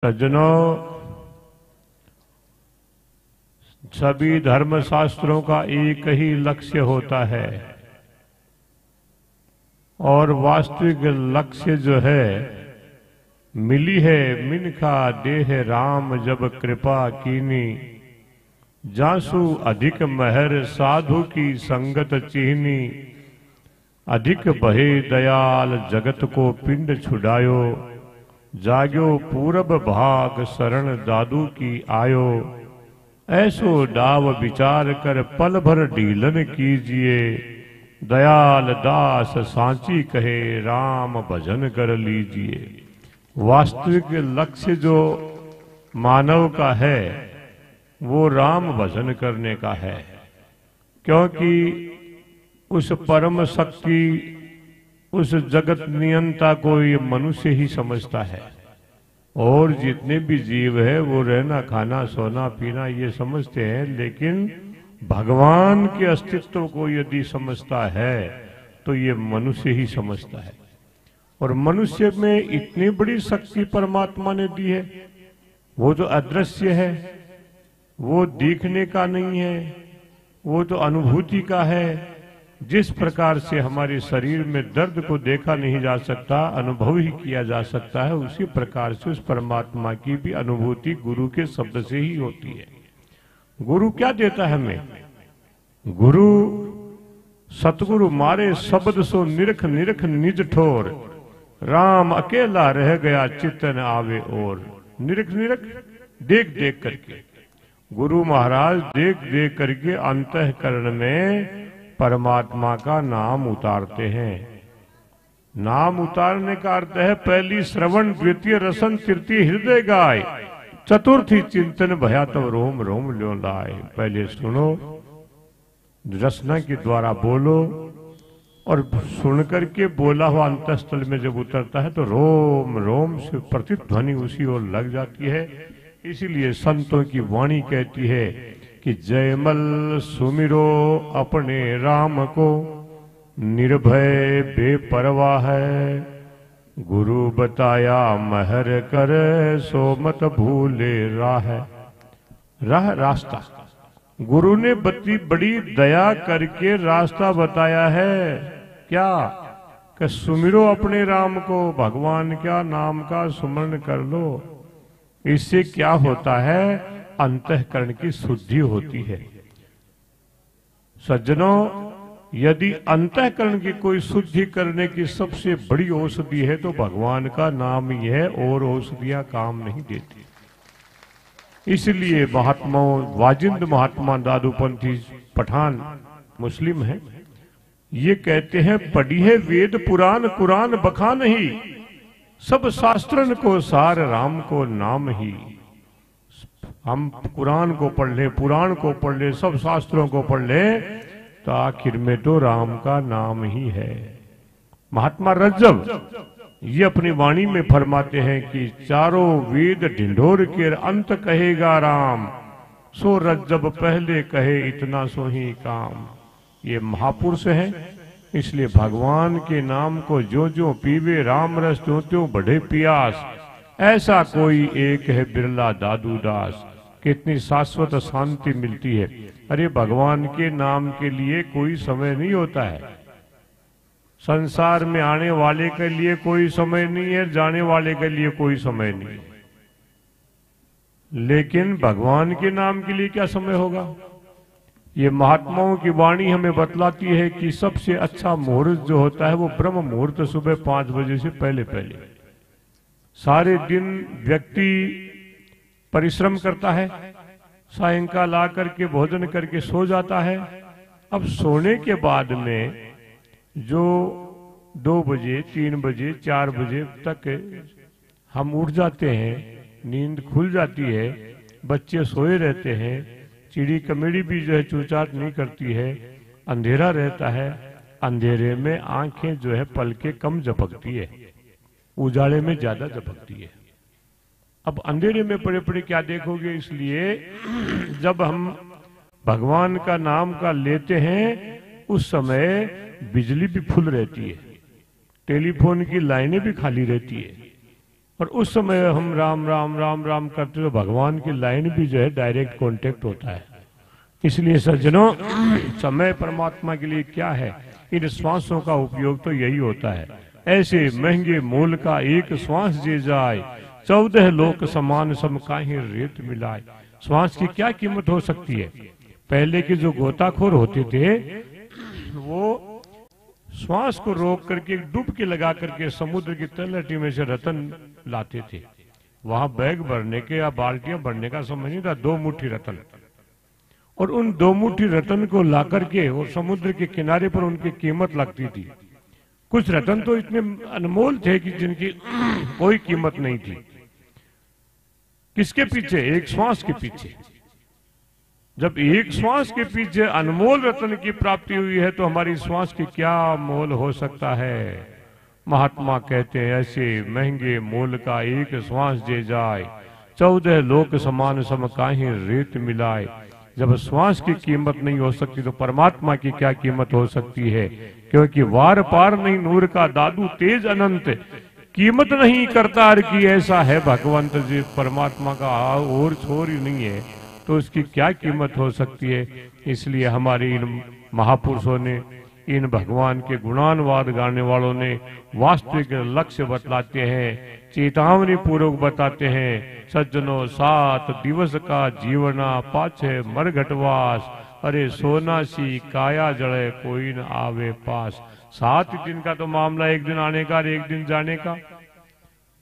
सज्जनों, सभी धर्मशास्त्रों का एक ही लक्ष्य होता है और वास्तविक लक्ष्य जो है मिली है मिनखा देह राम जब कृपा कीनी, जासु अधिक महर साधु की संगत चीनी, अधिक बहे दयाल जगत को पिंड छुड़ायो, जाग्यो पूरब भाग शरण दादू की आयो, ऐसो डाव विचार कर पल भर ढीलन कीजिए, दयाल दास सांची कहे राम भजन कर लीजिए। वास्तविक लक्ष्य जो मानव का है वो राम भजन करने का है, क्योंकि उस परम शक्ति उस जगत नियंता को ये मनुष्य ही समझता है, और जितने भी जीव है वो रहना खाना सोना पीना ये समझते हैं, लेकिन भगवान के अस्तित्व को यदि समझता है तो ये मनुष्य ही समझता है। और मनुष्य में इतनी बड़ी शक्ति परमात्मा ने दी है, वो तो अदृश्य है, वो दिखने का नहीं है, वो तो अनुभूति का है। जिस प्रकार से हमारे शरीर में दर्द को देखा नहीं जा सकता, अनुभव ही किया जा सकता है, उसी प्रकार से उस परमात्मा की भी अनुभूति गुरु के शब्द से ही होती है। गुरु क्या देता है हमें? गुरु सतगुरु मारे शब्द सो निरख निरख निज ठोर, राम अकेला रह गया चित्तन आवे और। निरख निरख देख देख करके गुरु महाराज देख देख करके अंतःकरण में परमात्मा का नाम उतारते हैं। नाम उतारने का अर्थ है पहली श्रवण, द्वितीय रसन, तृतीय हृदय गाय, चतुर्थी चिंतन भया तब रोम रोम ल्यो लाए। पहले सुनो, रसना के द्वारा बोलो, और सुन करके बोला हुआ अंतःस्थल में जब उतरता है तो रोम रोम से प्रतिध्वनि उसी ओर लग जाती है। इसीलिए संतों की वाणी कहती है कि जयमल सुमिरो अपने राम को, निर्भय बेपरवाह है, गुरु बताया महर कर सो मत भूले राह। राह रास्ता, गुरु ने बड़ी दया करके रास्ता बताया है। क्या? कि सुमिरो अपने राम को, भगवान क्या नाम का सुमरण कर लो। इससे क्या होता है? अंतःकरण की शुद्धि होती है। सज्जनों, यदि अंतःकरण की कोई शुद्धि करने की सबसे बड़ी औषधि है तो भगवान का नाम ही है, और औषधियां काम नहीं देती। इसलिए महात्माओं, वाजिंद महात्मा दादूपंथी पठान मुस्लिम है, ये कहते हैं पढ़ी है वेद पुराण कुरान बखा नहीं, सब शास्त्रन को सार राम को नाम ही। हम कुरान को पढ़ ले, पुराण को पढ़ ले, सब शास्त्रों को पढ़ ले, तो आखिर में तो राम का नाम ही है। महात्मा रज्जब ये अपनी वाणी में फरमाते हैं कि चारों वेद ढिंढोर के अंत कहेगा राम, सो रज्जब पहले कहे इतना सो ही काम। ये महापुरुष है, इसलिए भगवान के नाम को जो जो पीवे राम रस त्यों त्यों बढ़े पियास, ऐसा कोई एक है बिरला दादू दास। कितनी शाश्वत शांति मिलती है। अरे भगवान के नाम के लिए कोई समय नहीं होता है। संसार में आने वाले के लिए कोई समय नहीं है, जाने वाले के लिए कोई समय नहीं, लेकिन भगवान के नाम के लिए क्या समय होगा? ये महात्माओं की वाणी हमें बतलाती है कि सबसे अच्छा मुहूर्त जो होता है वो ब्रह्म मुहूर्त, सुबह 5 बजे से पहले पहले। सारे दिन व्यक्ति परिश्रम करता है, सायंकाल आकर के भोजन करके सो जाता है। अब सोने के बाद में जो 2 बजे 3 बजे 4 बजे तक हम उठ जाते हैं, नींद खुल जाती है, बच्चे सोए रहते हैं, चिड़ी कमेड़ी भी जो है चूचाट नहीं करती है, अंधेरा रहता है, अंधेरे में आंखें जो है पलके कम झपकती है, उजाले में ज्यादा झपकती है। अब अंधेरे में पड़े पड़े क्या देखोगे? इसलिए जब हम भगवान का नाम का लेते हैं उस समय बिजली भी फुल रहती है, टेलीफोन की लाइनें भी खाली रहती है, और उस समय हम राम राम राम राम करते तो भगवान की लाइन भी जो है डायरेक्ट कांटेक्ट होता है। इसलिए सज्जनों, समय परमात्मा के लिए क्या है, इन श्वासों का उपयोग तो यही होता है। ऐसे महंगे मोल का एक श्वास जे जाए, 14 लोक समान सम काहे रेत मिलाए। श्वास की क्या कीमत हो सकती है? पहले के जो गोताखोर होते थे वो श्वास को रोक करके डुबकी लगा करके समुद्र की तलहटी में से रतन लाते थे। वहां बैग भरने के या बाल्टियां भरने का समय नहीं था, 2 मुट्ठी रतन, और उन 2 मुट्ठी रतन को ला करके और समुद्र के किनारे पर उनकी कीमत लगती थी। कुछ रतन तो इतने अनमोल थे कि जिनकी कोई कीमत नहीं थी। किसके पीछे? एक श्वास के पीछे। जब एक श्वास के पीछे अनमोल रत्न की प्राप्ति हुई है तो हमारी श्वास की क्या मोल हो सकता है। महात्मा कहते हैं ऐसे महंगे मोल का एक श्वास जे जाए, 14 लोक समान सम काहे रेत मिलाए। जब श्वास की कीमत नहीं हो सकती तो परमात्मा की क्या कीमत हो सकती है। क्योंकि वार पार नहीं नूर का दादू तेज अनंत, कीमत नहीं करता हर की, ऐसा है भगवंत जी। परमात्मा का और छोर ही नहीं है तो उसकी क्या कीमत हो सकती है। इसलिए हमारे इन महापुरुषों ने, इन भगवान के गुणानुवाद गाने वालों ने वास्तविक लक्ष्य बतलाते हैं, चेतावनी पूर्वक बताते हैं। सज्जनों 7 दिवस का जीवना पाछे मरघटवास, अरे सोना सी काया जड़े कोई न आवे पास। 7 दिन का तो मामला, एक दिन आने का और एक दिन जाने का।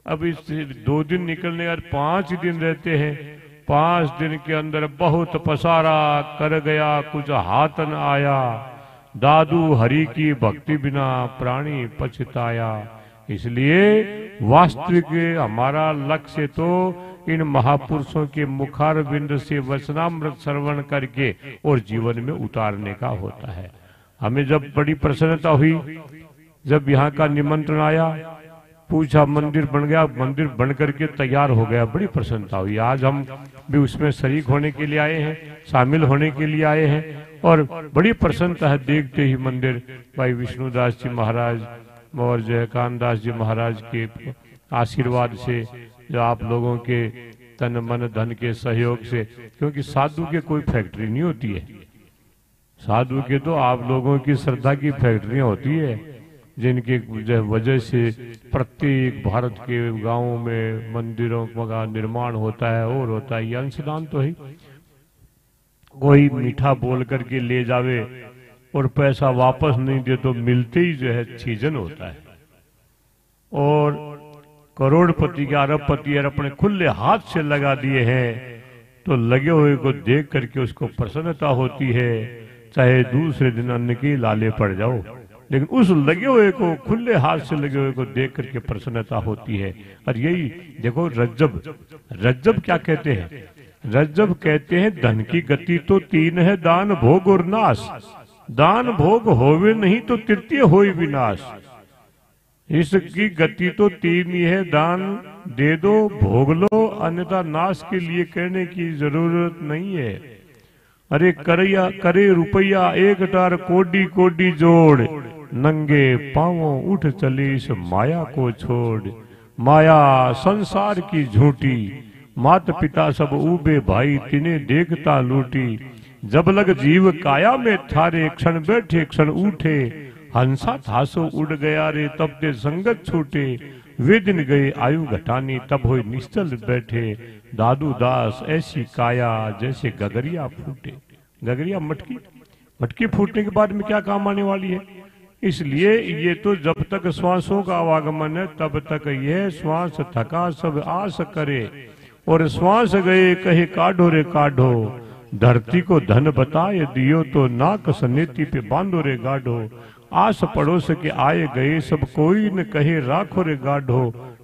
अब इस 2 दिन निकलने और 5 दिन रहते हैं। 5 दिन के अंदर बहुत पसारा कर गया, कुछ हाथ न आया। दादू हरि की भक्ति बिना प्राणी पछताया। इसलिए वास्तविक हमारा लक्ष्य तो इन महापुरुषों के मुखार बिंद से वचनामृत श्रवण करके और जीवन में उतारने का होता है। हमें जब बड़ी प्रसन्नता हुई, जब यहाँ का निमंत्रण आया, पूछा मंदिर बन गया, मंदिर बन करके तैयार हो गया, बड़ी प्रसन्नता हुई। आज हम भी उसमें शरीक होने के लिए आए हैं, शामिल होने के लिए आए हैं और बड़ी प्रसन्नता है। देखते ही मंदिर भाई विष्णुदास जी महाराज और जय कानदास जी महाराज के आशीर्वाद से, जो आप लोगों के तन मन धन के सहयोग से, क्योंकि साधु के कोई फैक्ट्री नहीं होती है, साधु के तो आप लोगों की श्रद्धा की फैक्ट्रियां होती है, जिनके वजह से प्रत्येक भारत के गांवों में मंदिरों का निर्माण होता है और होता है। ये अंशदान तो है। कोई मीठा बोल करके ले जावे और पैसा वापस नहीं दे तो मिलते ही जो है छीजन होता है। और करोड़पति के अरबपति अपने खुले हाथ से लगा दिए हैं तो लगे हुए को देख करके उसको प्रसन्नता होती है, चाहे दूसरे दिन अन्न के लाले पड़ जाओ, लेकिन उस लगे हुए को, खुले हाथ से लगे हुए को देख करके प्रसन्नता होती है। और यही देखो रज्जब, रज्जब क्या कहते हैं? रज्जब कहते हैं धन की गति तो 3 है, दान भोग और नाश। दान भोग होवे नहीं तो तृतीय होई विनाश। इसकी गति तो 3 ही है, दान दे दो भोग लो, अन्यथा नाश के लिए कहने की जरूरत नहीं है। अरे करे रुपया 1 टार कोडी कोडी जोड़, नंगे पांवों उठ चली इस माया को छोड़। माया संसार की झूठी, मात पिता सब ऊबे भाई, तिने देखता लूटी। जब लग जीव काया में थारे, क्षण बैठे क्षण उठे। हंसा थासो उड़ गया रे, तब ते संगत छूटे। वे दिन गए आयु घटानी, तब हुई निश्चल बैठे। दादू दास ऐसी काया, जैसे गगरिया फूटे। गगरिया मटकी, मटकी फूटने के बाद में क्या काम आने वाली है। इसलिए ये तो जब तक श्वासों का आवागमन है तब तक यह श्वास थका सब आस करे। और श्वास गए कहे काढ़ो रे काढ़ो, धरती को धन बताए दियो तो नाक सनेती पे बांधो रे गाढ़ो। आस पड़ोस के आए गए सब कोई न कहे राखो रे गाढ़ो।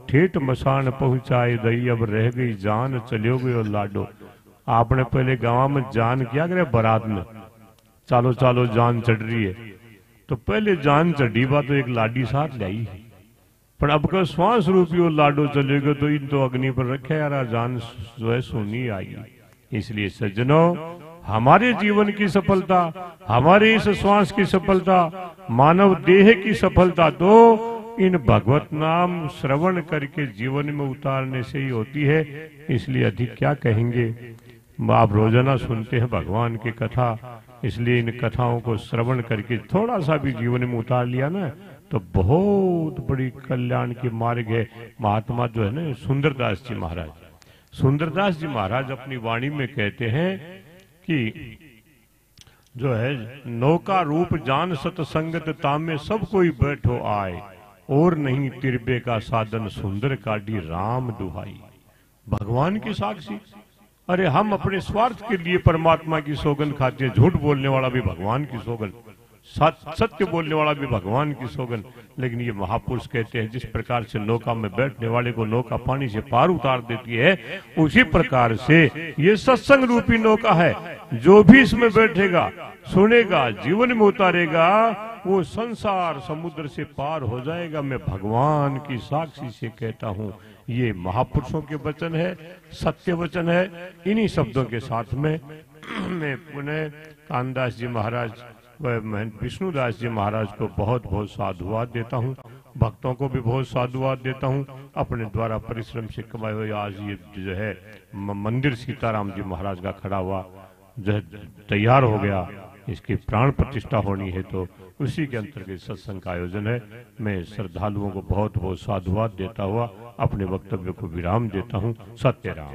ठेठ मसान पहुंचाए दई, अब रह गई जान चलियो गयो लाडो। आपने पहले गांव में जान किया करे बारात में, चालो चालो जान चढ़ रही है, तो पहले जान चढ़ी बात तो एक लाडी साथ लाई, पर अब का श्वास रूपी वो लाडो चलेगा तो इन तो अग्नि पर रखे यार, जान जो है सोनी आई। इसलिए सज्जनों, हमारे जीवन की सफलता, हमारे इस श्वास की सफलता, मानव देह की सफलता तो इन भगवत नाम श्रवण करके जीवन में उतारने से ही होती है। इसलिए अधिक क्या कहेंगे, आप रोजाना सुनते हैं भगवान की कथा, इसलिए इन कथाओं को श्रवण करके थोड़ा सा भी जीवन में उतार लिया ना तो बहुत बड़ी कल्याण की मार्ग है। महात्मा जो है ना सुंदरदास जी महाराज, सुंदरदास जी महाराज अपनी वाणी में कहते हैं कि जो है नौका रूप जान सतसंगत तामे सब कोई बैठो आए, और नहीं तिरबे का साधन सुंदर काटी राम दुहाई। भगवान की साक्षी, अरे हम अपने स्वार्थ के लिए परमात्मा की सौगंध खाते हैं, झूठ बोलने वाला भी भगवान की सौगंध, सत्य बोलने वाला भी भगवान की सौगंध। लेकिन ये महापुरुष कहते हैं जिस प्रकार से नौका में बैठने वाले को नौका पानी से पार उतार देती है, उसी प्रकार से ये सत्संग रूपी नौका है। जो भी इसमें बैठेगा, सुनेगा, जीवन में उतारेगा, वो संसार समुद्र से पार हो जाएगा। मैं भगवान की साक्षी से कहता हूँ, ये महापुरुषों के वचन है, सत्य वचन है। इन्हीं शब्दों के साथ में मैं पुनः कानदास जी महाराज व विष्णुदास जी महाराज को बहुत बहुत साधुवाद देता हूँ, भक्तों को भी बहुत साधुवाद देता हूँ। अपने द्वारा परिश्रम से कमाए हुए आज ये जो है मंदिर सीताराम जी महाराज का खड़ा हुआ जो है तैयार हो गया, इसकी प्राण प्रतिष्ठा होनी है, तो उसी के अंतर्गत सत्संग का आयोजन है। मैं श्रद्धालुओं को बहुत बहुत साधुवाद देता हुआ अपने वक्तव्य को विराम देता हूँ। सत्य राम।